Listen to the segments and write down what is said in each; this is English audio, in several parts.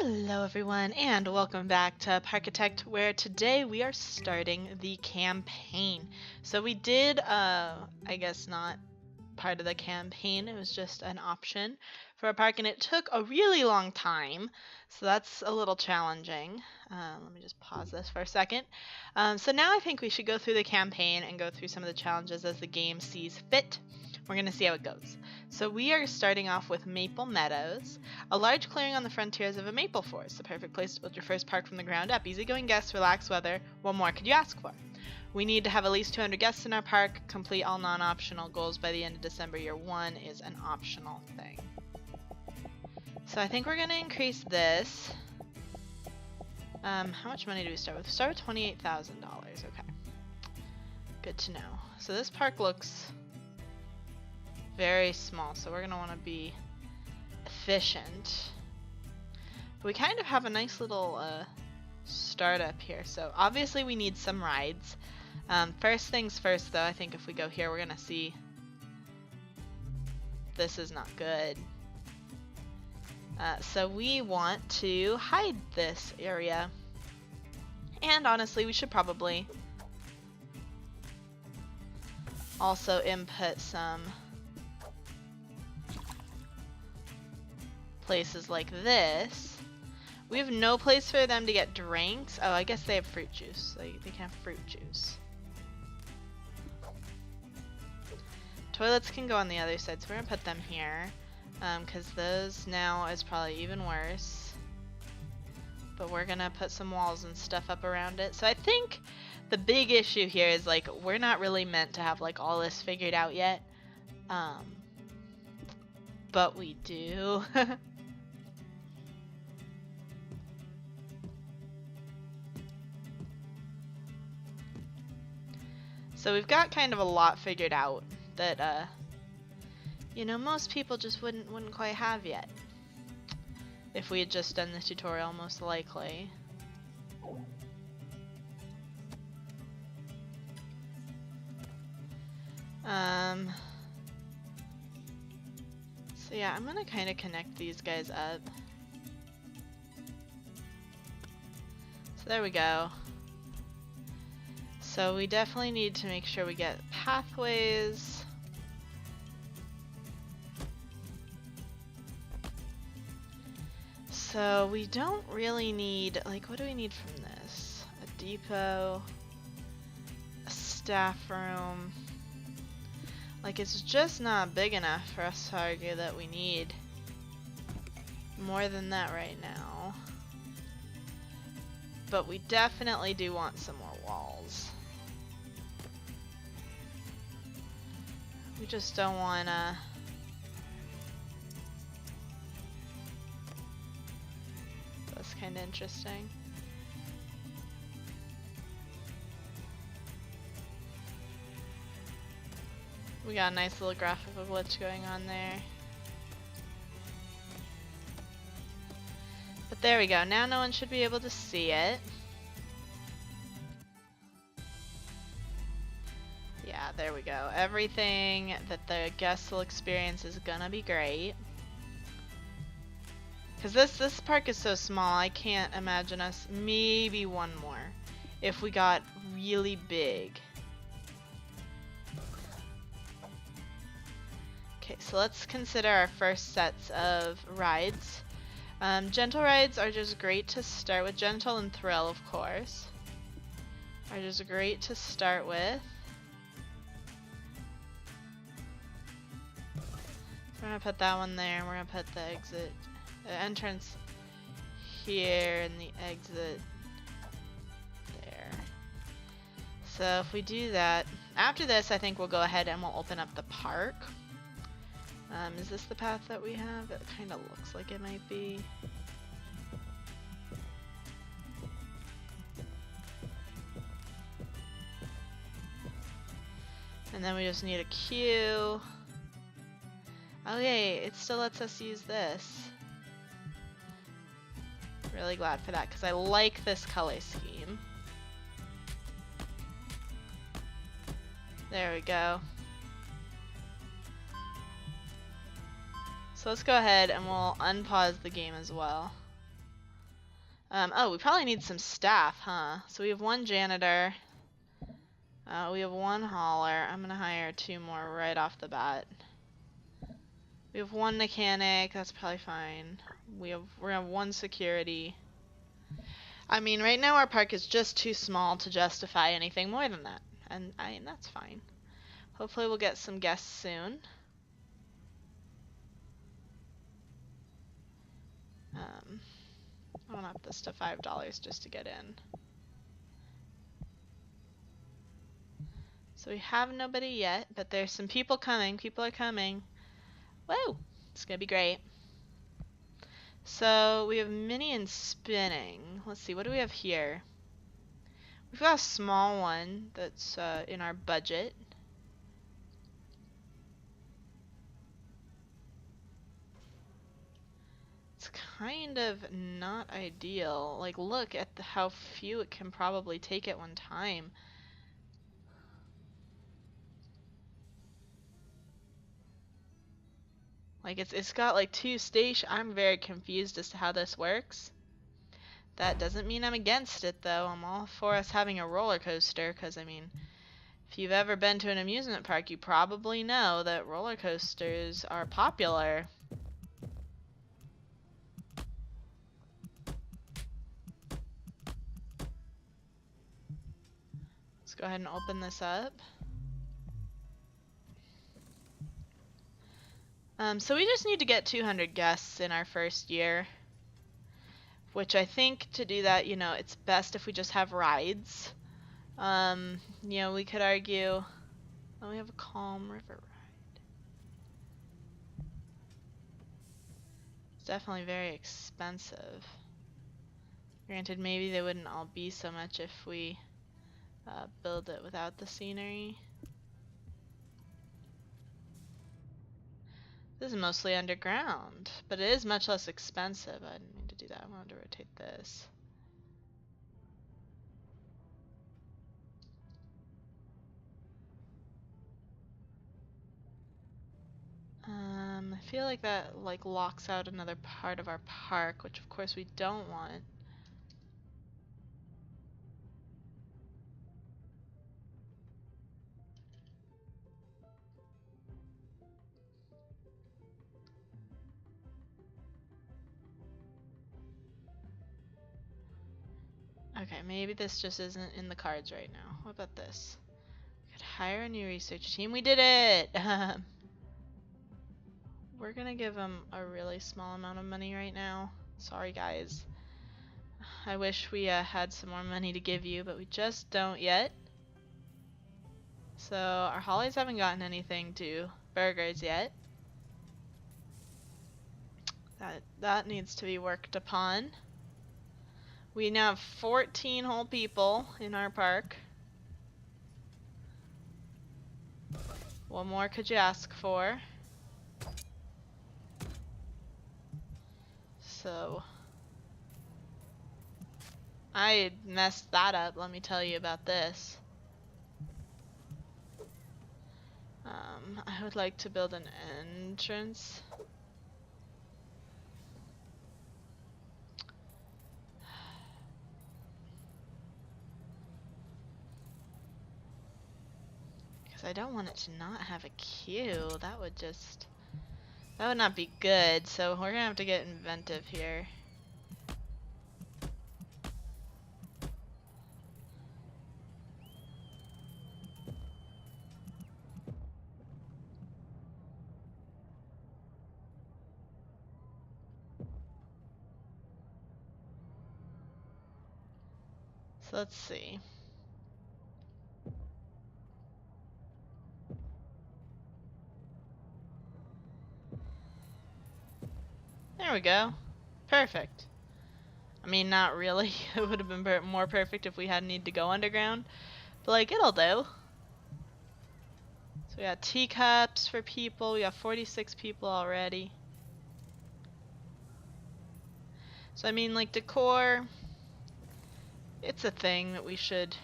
Hello everyone and welcome back to Parkitect, where today we are starting the campaign. So we did, I guess not part of the campaign, it was just an option for a park and it took a really long time, so that's a little challenging. Let me just pause this for a second. So now I think we should go through the campaign and go through some of the challenges as the game sees fit. We're going to see how it goes. So we are starting off with Meadows, a large clearing on the frontiers of a maple forest, the perfect place to build your first park from the ground up. Easygoing guests, relaxed weather, what more could you ask for? We need to have at least 200 guests in our park, complete all non-optional goals by the end of December. Year 1 is an optional thing. So I think we're going to increase this. How much money do we start with? Start with $28,000. Okay. Good to know. So this park looks very small, so we're going to want to be efficient. But we kind of have a nice little startup here. So obviously we need some rides. First things first though, I think if we go here we're going to see this is not good. So we want to hide this area. And honestly, we should probably also input some places like this. We have no place for them to get drinks. Oh, I guess they have fruit juice. They can have fruit juice. Toilets can go on the other side, so we're gonna put them here. Because those now is probably even worse. But we're gonna put some walls and stuff up around it. So I think the big issue here is like we're not really meant to have like all this figured out yet. But we do. So we've got kind of a lot figured out that you know, most people just wouldn't quite have yet. If we had just done the tutorial, most likely. So yeah, I'm gonna kind of connect these guys up. So there we go. So we definitely need to make sure we get pathways. So we don't really need, like, what do we need from this? A depot, a staff room. Like, it's just not big enough for us to argue that we need more than that right now. But we definitely do want some more walls. We just don't wanna... That's kinda interesting. We got a nice little graphical glitch going on there. But there we go, now no one should be able to see it. Yeah, there we go. Everything that the guests will experience is gonna be great. Because this park is so small, I can't imagine us maybe one more if we got really big. Okay, so let's consider our first sets of rides. Gentle rides are just great to start with. Gentle and Thrill, of course, are just great to start with. We're gonna put that one there, and we're gonna put the entrance here and the exit there. So if we do that, after this I think we'll go ahead and we'll open up the park. Is this the path that we have? It kind of looks like it might be. And then we just need a queue. Oh yay, it still lets us use this. Really glad for that because I like this color scheme. There we go. So let's go ahead and we'll unpause the game as well. Oh, we probably need some staff, huh? So we have one janitor. We have one hauler. I'm gonna hire 2 more right off the bat. We have 1 mechanic. That's probably fine. We're gonna have 1 security. I mean, right now our park is just too small to justify anything more than that, and that's fine. Hopefully we'll get some guests soon. I want to up this to $5 just to get in. So we have nobody yet, but there's some people coming. People are coming. Whoa! It's gonna be great. So we have minions spinning. Let's see, what do we have here? We've got a small one that's in our budget. It's kind of not ideal. Like, look at how few it can probably take at one time. Like, it's got like 2 stations. I'm very confused as to how this works. That doesn't mean I'm against it, though. I'm all for us having a roller coaster, because, I mean, if you've ever been to an amusement park, you probably know that roller coasters are popular. Let's go ahead and open this up. So we just need to get 200 guests in our first year. Which I think to do that, you know, it's best if we just have rides. You know, we could argue, oh, we have a Calm River ride. It's definitely very expensive. Granted, maybe they wouldn't all be so much if we build it without the scenery. This is mostly underground, but it is much less expensive. I didn't mean to do that. I wanted to rotate this. I feel like that like locks out another part of our park, which of course we don't want. Okay, maybe this just isn't in the cards right now. What about this? We could hire a new research team. We did it! We're gonna give them a really small amount of money right now. Sorry, guys. I wish we had some more money to give you, but we just don't yet. So, our Hollies haven't gotten anything to burgers yet. That needs to be worked upon. We now have 14 whole people in our park. What more could you ask for? So, I messed that up, let me tell you about this. I would like to build an entrance. Because I don't want it to not have a queue. That would not be good, so we're gonna have to get inventive here. So let's see. There we go. Perfect. I mean, not really. It would have been more perfect if we hadn't need to go underground. But, like, it'll do. So we got teacups for people. We got 46 people already. So, I mean, like, decor, it's a thing that we should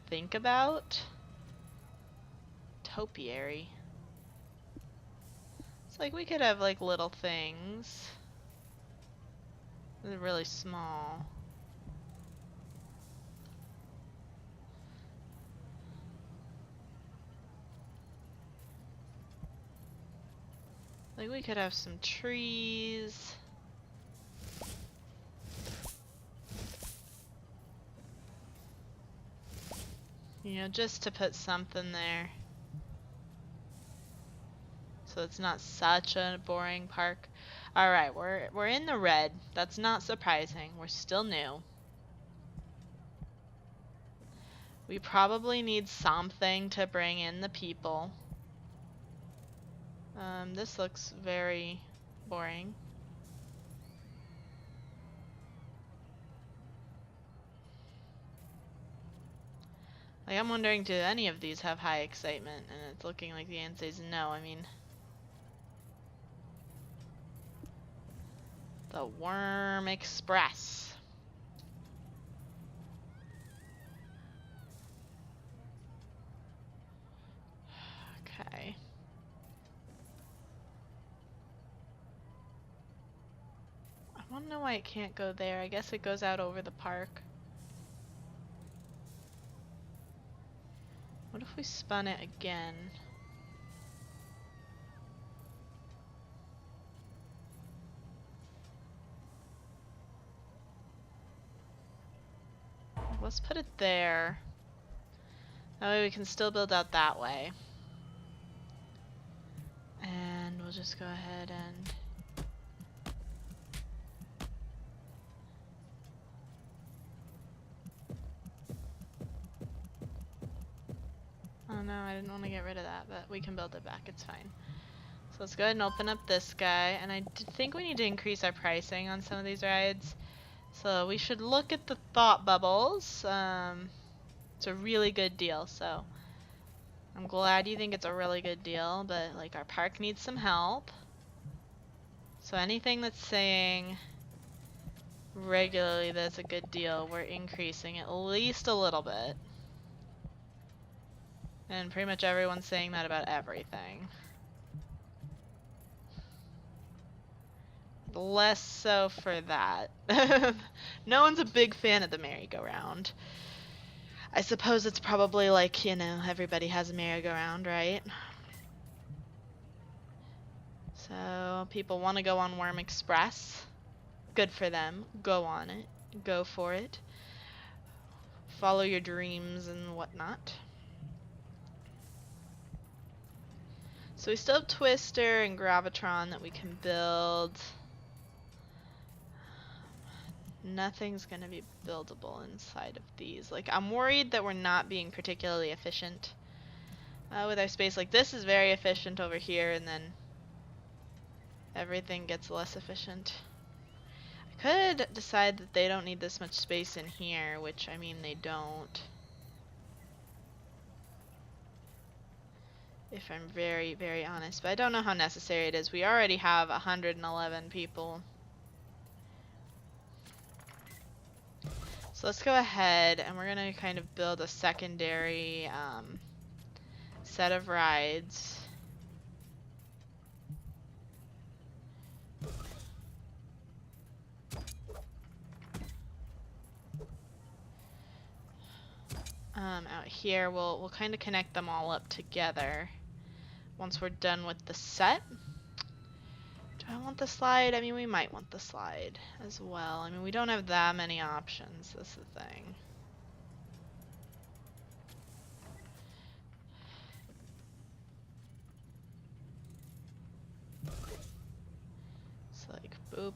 think about. Topiary. It's like we could have, like, little things. They're really small. Like we could have some trees. You know, just to put something there. So it's not such a boring park. Alright, we're in the red. That's not surprising. We're still new. We probably need something to bring in the people. This looks very boring. Like, I'm wondering, do any of these have high excitement? And it's looking like the answer is no. I mean, the Worm Express. Okay. I want to know why it can't go there. I guess it goes out over the park. What if we spun it again? Let's put it there. That way we can still build out that way. And we'll just go ahead and... Oh no, I didn't want to get rid of that, but we can build it back, it's fine. So let's go ahead and open up this guy, and I think we need to increase our pricing on some of these rides. So we should look at the thought bubbles. It's a really good deal, so I'm glad you think it's a really good deal, but like our park needs some help. So anything that's saying regularly that's a good deal, we're increasing at least a little bit. And pretty much everyone's saying that about everything. Less so for that. No one's a big fan of the merry-go-round. I suppose it's probably like, you know, everybody has a merry-go-round, right? So people want to go on Worm Express. Good for them. Go on it. Go for it. Follow your dreams and whatnot. So we still have Twister and Gravitron that we can build. Nothing's gonna be buildable inside of these. Like, I'm worried that we're not being particularly efficient with our space. Like, this is very efficient over here, and then everything gets less efficient. I could decide that they don't need this much space in here, which, I mean, they don't. If I'm very, very honest. But I don't know how necessary it is. We already have 111 people. So let's go ahead and we're gonna kind of build a secondary set of rides. Out here, we'll kind of connect them all up together once we're done with the set. Do I want the slide? I mean, we might want the slide as well. I mean, we don't have that many options. That's the thing. It's like boop,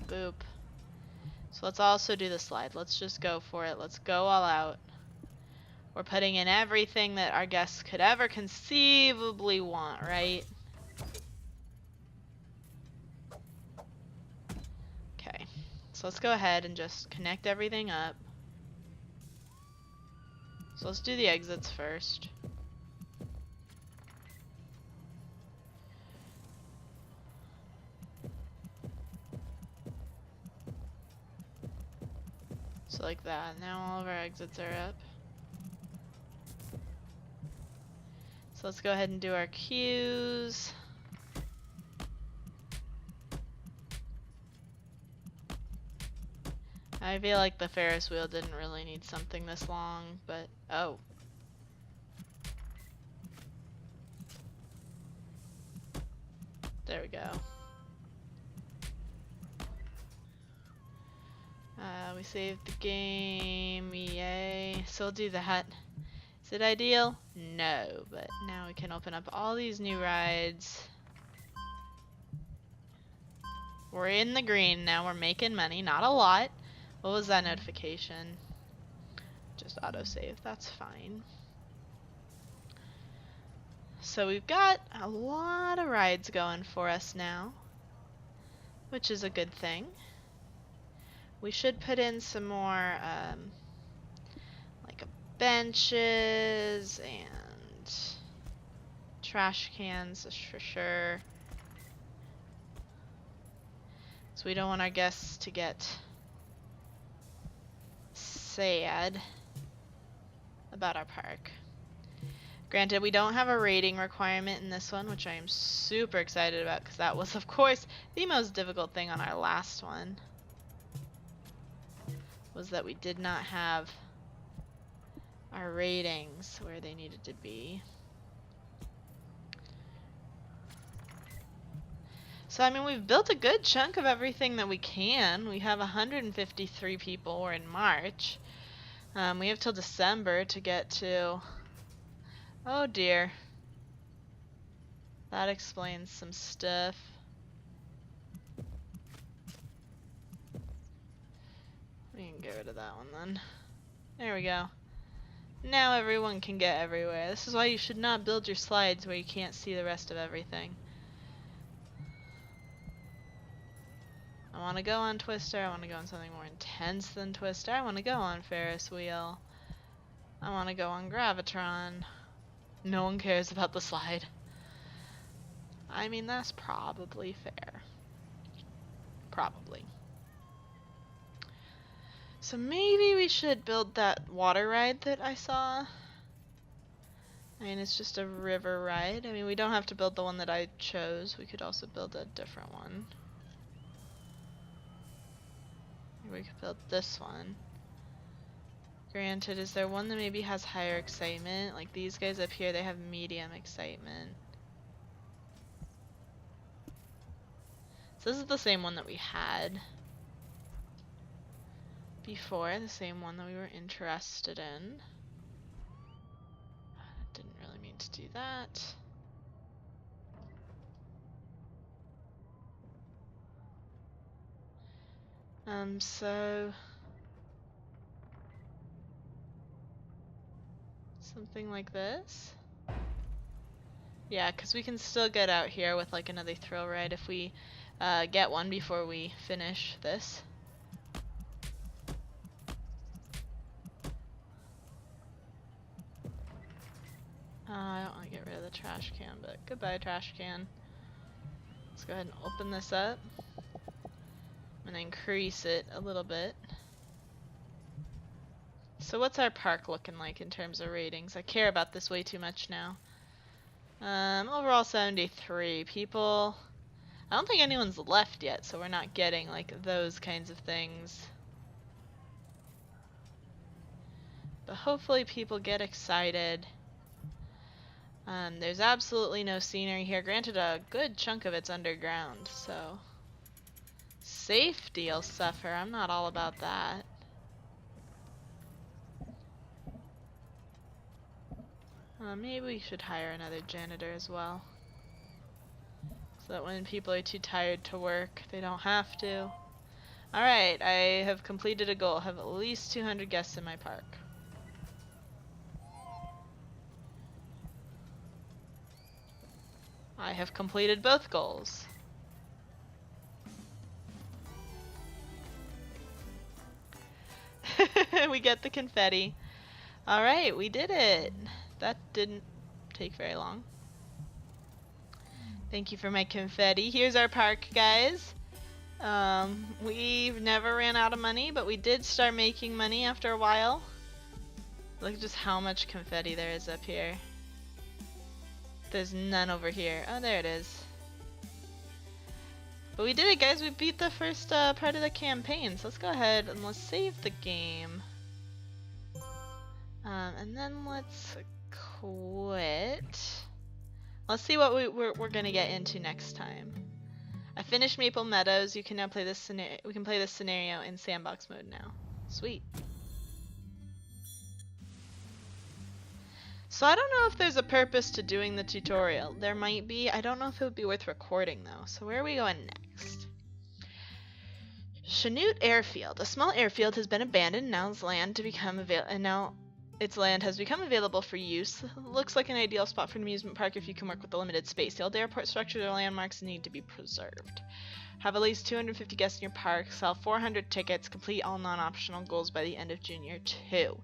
boop. So let's also do the slide. Let's just go for it. Let's go all out. We're putting in everything that our guests could ever conceivably want, right? Okay, so let's go ahead and just connect everything up. So let's do the exits first. So like that. Now all of our exits are up. So let's go ahead and do our queues. I feel like the Ferris wheel didn't really need something this long, but oh. There we go. We saved the game, yay. So we'll do that. Is it ideal? No, but now we can open up all these new rides. We're in the green now, we're making money, not a lot. What was that notification? Just autosave, that's fine. So we've got a lot of rides going for us now, which is a good thing. We should put in some more like benches and trash cans for sure. So we don't want our guests to get sad about our park. Granted, we don't have a rating requirement in this one, which I am super excited about because that was, of course, the most difficult thing on our last one. Was that we did not have our ratings where they needed to be. So, I mean, we've built a good chunk of everything that we can. We have 153 people. We're in March. We have till December to get to... Oh dear. That explains some stuff. We can get rid of that one then. There we go. Now everyone can get everywhere. This is why you should not build your slides where you can't see the rest of everything. I want to go on Twister. I want to go on something more intense than Twister. I want to go on Ferris wheel. I want to go on Gravitron. No one cares about the slide. I mean, that's probably fair. Probably. So maybe we should build that water ride that I saw. I mean, it's just a river ride. I mean, we don't have to build the one that I chose. We could also build a different one. We could build this one. Granted, is there one that maybe has higher excitement? Like these guys up here, they have medium excitement. So this is the same one that we had before, the same one that we were interested in. Didn't really mean to do that. So something like this. Yeah, because we can still get out here with like another thrill ride if we get one before we finish this. I don't want to get rid of the trash can, but goodbye trash can. Let's go ahead and open this up. I'm going to increase it a little bit. So what's our park looking like in terms of ratings? I care about this way too much now. Overall 73 people. I don't think anyone's left yet, so we're not getting like those kinds of things. But hopefully people get excited. There's absolutely no scenery here. Granted, a good chunk of it's underground, so safety will suffer. I'm not all about that. Maybe we should hire another janitor as well. So that when people are too tired to work, they don't have to. Alright, I have completed a goal. I have at least 200 guests in my park. I have completed both goals. We get the confetti. Alright, we did it. That didn't take very long. Thank you for my confetti. Here's our park, guys. We've never ran out of money, but we did start making money after a while. Look at just how much confetti there is up here. There's none over here. Oh, there it is. But we did it, guys. We beat the first part of the campaign. So let's go ahead and let's save the game. And then let's quit. Let's see what we're gonna get into next time. I finished Maple Meadows. You can now play this scenario. We can play this scenario in sandbox mode now. Sweet. So I don't know if there's a purpose to doing the tutorial. There might be. I don't know if it would be worth recording though. So where are we going next? Chanute Airfield. A small airfield has been abandoned. Now its land has become available for use. Looks like an ideal spot for an amusement park if you can work with the limited space. The old airport structure and landmarks need to be preserved. Have at least 250 guests in your park. Sell 400 tickets. Complete all non-optional goals by the end of Junior 2.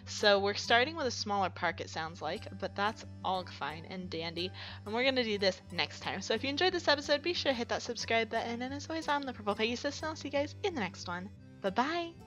So we're starting with a smaller park, it sounds like, but that's all fine and dandy. And we're going to do this next time. So if you enjoyed this episode, be sure to hit that subscribe button. And as always, I'm the Purple Pegasus, and I'll see you guys in the next one. Bye-bye!